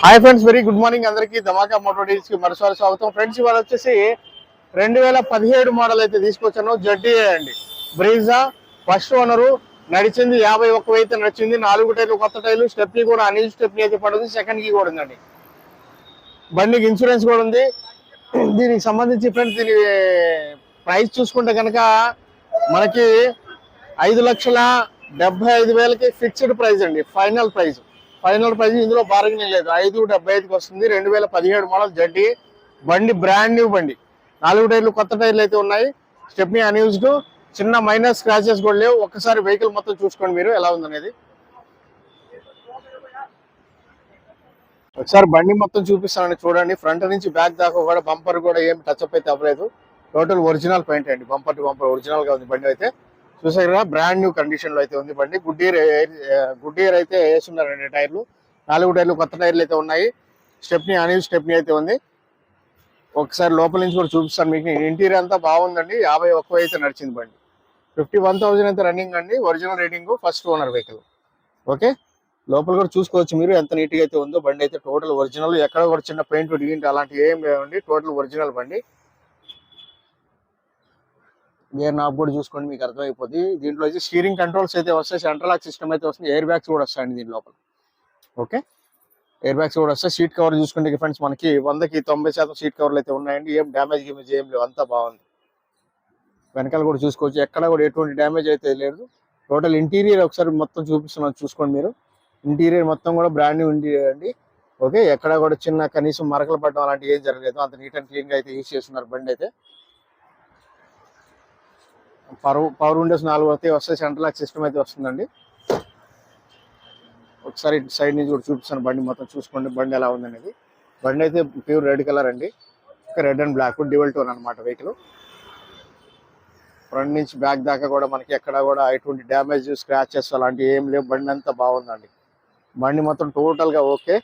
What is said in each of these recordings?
Hi friends, very good morning అందరికీ. ధమాకా motor deals కి మరోసారి స్వాగతం. ఫ్రెండ్స్, ఇవాళ వచ్చేసి 2017 మోడల్ అయితే తీసుకొచ్చాను. జడ్డీఏ అండి, బ్రీజా. First owner. నడిచింది 51,000 అయితే నడిచింది. 4 టైర్లు కొత్త టైర్లు, స్టెప్నీ కూడా అనిల్ స్టెప్నీ అయితే పడుతుంది. సెకండ్ కి కూడా ఉందండి. బండికి ఇన్సూరెన్స్ కూడా ఉంది. దీనికి సంబంధించి ఫ్రెండ్స్, దీని ప్రైస్ చూసుకుంటే కనుక మనకి 5,75,000కి ఫిక్స్డ్ ప్రైస్ అండి. ఫైనల్ ప్రైస్ ఇందులో బార్గెనింగ్ లేదు. 5,75,000కి వస్తుంది. 2017 మోడల్ జడ్డీ బండి, బ్రాండ్ న్యూ బండి. 4 టైర్లు కొత్త టైర్లు అయితే ఉన్నాయి. స్టెప్నీ అన్యూజ్డ్, చిన్న మైనర్ స్క్రాచెస్ కూడా లేవు. ఒక్కసారి వెహికల్ మొత్తం చూసుకోండి మీరు ఎలా ఉందనేది. ఒకసారి బండి మొత్తం చూపిస్తానని చూడండి. ఫ్రంట్ నుంచి బ్యాక్ దాకా కూడా బంపర్ కూడా ఏం టచ్అప్ అయితే అవ్వలేదు. టోటల్ ఒరిజినల్ పెయింట్ అండి. బంపర్ టు బంపర్ ఒరిజినల్ గా ఉంది బండి అయితే. చూసారు కదా, బ్రాండ్ న్యూ కండిషన్ లో అయితే ఉంది బండి. గుడ్ ఇయర్ అయితే వేస్తున్నారండి టైర్లు. 4 టైర్లు కొత్త టైర్లు అయితే ఉన్నాయి. స్టెప్నీ అనిల్ స్టెప్నీ అయితే ఉంది. ఒకసారి లోపల నుంచి కూడా చూపిస్తాను మీకు. ఇంటీరియర్ అంతా బాగుందండి. 51,000 అయితే నడిచింది బండి. 51,000 అయితే రన్నింగ్ అండి. Original rating, first owner vehicle. Okay, లోపల కూడా చూసుకోవచ్చు మీరు ఎంత నీట్ గా అయితే ఉందో. బండి అయితే టోటల్ ఒరిజినల్. ఎక్కడ కూడా చిన్న పెయింట్ డిగింట్ అలాంటి ఏం లేవండి. టోటల్ ఒరిజినల్ బండి. గేర్ నాబ్ కూడా చూసుకోండి, మీకు అర్థమైపోద్ది. దీంట్లో వచ్చి స్టీరింగ్ కంట్రోల్స్ అయితే వస్తాయి. సెంట్రల్ లాక్ సిస్టమ్ అయితే వస్తుంది. ఎయిర్ బ్యాగ్స్ కూడా వస్తాయండి దీని లోపల. ఓకే, ఎయిర్ బ్యాగ్స్ కూడా వస్తాయి. సీట్ కవర్ చూసుకుంటే ఫ్రెండ్స్, మనకి 100కి 90% సీట్ కవర్లు అయితే ఉన్నాయండి. ఏం డ్యామేజ్ ఏం లేవు, అంతా బాగుంది. వెనకాల కూడా చూసుకోవచ్చు, ఎక్కడ కూడా ఎటువంటి డ్యామేజ్ అయితే లేదు. టోటల్ ఇంటీరియర్ ఒకసారి మొత్తం చూపిస్తున్నాను, చూసుకోండి మీరు. ఇంటీరియర్ మొత్తం కూడా బ్రాండ్ న్యూ ఇంటీరియర్ అండి. ఓకే, ఎక్కడ కూడా చిన్న కనీసం మరకలు పడడం అలాంటి ఏం జరగలేదు. అంత నీట్ అండ్ క్లీన్ గా అయితే యూజ్ చేస్తున్నారు బండి అయితే. పవర్ విండోస్ 4 అయితే వస్తాయి. సెంట్రల్ లాక్ సిస్టమ్ అయితే వస్తుందండి. ఒకసారి సైడ్ నుంచి కూడా చూపిస్తాను బండి మొత్తం చూసుకోండి, బండి ఎలా ఉందనేది. బండి అయితే ప్యూర్ రెడ్ కలర్ అండి. Red and black dual tone అనమాట వెహికల్. ఫ్రంట్ నుంచి బ్యాక్ దాకా కూడా మనకి ఎక్కడ కూడా ఎటువంటి డ్యామేజ్ స్క్రాచెస్ అలాంటివి ఏం లేవు. బండి అంతా బాగుందండి. బండి మొత్తం టోటల్ గా ఓకే.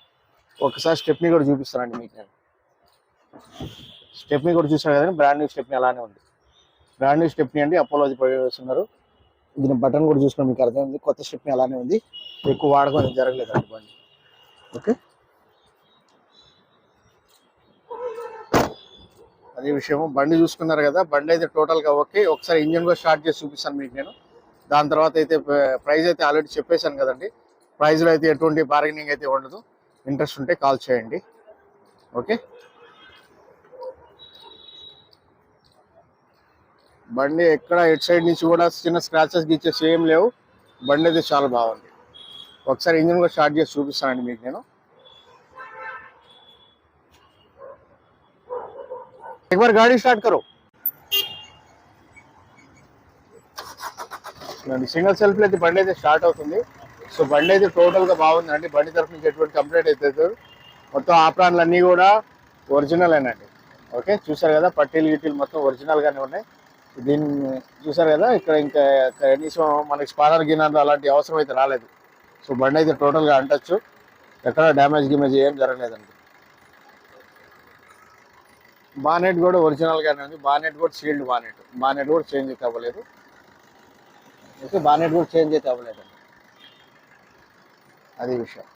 ఒకసారి స్టెప్నీ కూడా చూపిస్తానండి మీకు. నేను స్టెప్నీ కూడా చూసాను కదండి, బ్రాండ్ న్యూ స్టెప్నీ అలానే ఉంది. బ్రాండ్ న్యూ స్టెప్నీ అండి, అపోలో వేస్తున్నారు. దీని బటన్ కూడా చూసుకుని మీకు అర్థమైంది. కొత్త స్టెప్నీ అలానే ఉంది. ఎక్కువ వాడకం జరగలేదు అండి బండి. ఓకే, అదే విషయం. బండి చూసుకున్నారు కదా, బండి అయితే టోటల్ గా ఓకే. ఒకసారి ఇంజన్ కూడా స్టార్ట్ చేసి చూపిస్తాను మీకు నేను. దాని తర్వాత అయితే ప్రైస్ అయితే ఆల్రెడీ చెప్పేశాను కదండి. ప్రైస్ లో అయితే ఎటువంటి బార్గెనింగ్ అయితే ఉండదు. ఇంట్రెస్ట్ ఉంటే కాల్ చేయండి. ఓకే, బండి ఎక్కడ ఎట్ సైడ్ నుంచి కూడా చిన్న స్క్రాచెస్ గీచెస్ ఏం లేవు. బండి అయితే చాలా బాగుంది. ఒకసారి ఇంజిన్ కూడా స్టార్ట్ చేసి చూపిస్తానండి మీకు నేను. एक गाड़ी स्टार्ट करो. సింగిల్ సెల్ఫ్ అయితే బండి అయితే స్టార్ట్ అవుతుంది. సో బండి అయితే టోటల్ గా బాగుందండి. బండి తరఫు నుంచి ఎటువంటి కంప్లైంట్ అయితే మొత్తం ఆప్రాన్లు అన్ని కూడా ఒరిజినల్ ఏనండి. ఓకే, చూసారు కదా, పట్టీలు గిట్టీలు మొత్తం ఒరిజినల్ గానే ఉన్నాయి. దీన్ని చూసారు కదా, ఇక్కడ ఇంకా కనీసం మనకి స్పానర్ గిన్నర్లు అలాంటి అవసరం అయితే రాలేదు. సో బండి అయితే టోటల్ గా అంటచ్చు. ఎక్కడ డ్యామేజ్ గిమేజ్ ఏం జరగలేదండి. బానెట్ కూడా ఒరిజినల్ గానే ఉంది. బానెట్ కూడా సీల్డ్ బానెట్ కూడా చేంజ్ అయితే అవ్వలేదు. ఓకే, బానెట్ కూడా చేంజ్ అయితే అవ్వలేదండి. అది విషయం.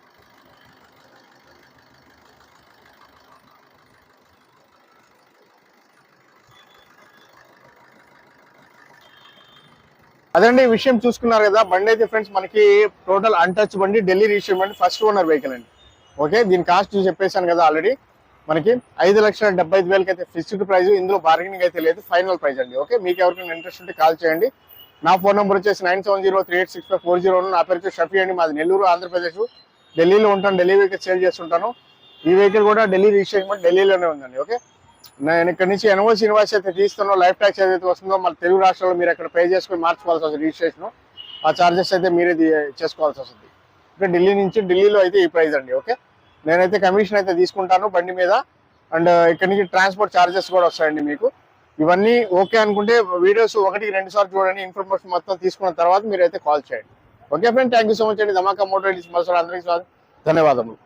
అదండి ఈ విషయం. చూసుకున్నారు కదా, బండి అయితే ఫ్రెండ్స్ మనకి టోటల్ అన్టచ్ బండి, ఢిల్లీ రిజిస్టర్ బండి, ఫస్ట్ ఓనర్ వెహికల్ అండి. ఓకే, దీని కాస్ట్ చెప్పేశాను కదా ఆల్రెడీ. మనకి 5,75,000కి అయితే ఫిక్స్డ్ ప్రైస్. ఇందులో బార్గెనింగ్ అయితే లేదు. ఫైనల్ ప్రైస్ అండి. ఓకే, మీకు ఎవరికైనా ఇంట్రెస్ట్ ఉంటే కాల్ చేయండి. నా ఫోన్ నెంబర్ వచ్చేసి 9703865440. నా పేరు వచ్చి షఫీ అండి. మాది నెల్లూరు, ఆంధ్రప్రదేశ్. ఢిల్లీలో ఉంటాను. ఢిల్లీ వెహికల్ సేల్ చేస్తుంటాను. ఈ వెహికల్ కూడా ఢిల్లీ రిజిస్ట్రేషన్ ఢిల్లీలోనే ఉందండి. ఓకే, నేను ఇక్కడ నుంచి ఎన్ఓసి ఇన్వాయిస్ అయితే తీస్తున్నాను. లైఫ్ ట్యాక్స్ ఏదైతే వస్తుందో మన తెలుగు రాష్ట్రాల్లో మీరు అక్కడ పే చేసుకుని మార్చుకోవాల్సి వస్తుంది రిజిస్ట్రేషన్. ఆ చార్జెస్ అయితే మీరే చేసుకోవాల్సి వస్తుంది. ఇక్కడ ఢిల్లీలో అయితే ఈ ప్రైస్ అండి. ఓకే, నేనైతే కమిషన్ అయితే తీసుకుంటాను బండి మీద. అండ్ ఇక్కడ నుంచి ట్రాన్స్పోర్ట్ చార్జెస్ కూడా వస్తాయండి మీకు. ఇవన్నీ ఓకే అనుకుంటే వీడియోస్ 1-2 సార్లు చూడండి. ఇన్ఫర్మేషన్ మొత్తం తీసుకున్న తర్వాత మీరైతే కాల్ చేయండి. Okay friend, thank you so much అండి. ధమాకా మోటార్ డీల్స్ మరోసారి అందరికీ ధన్యవాదములు.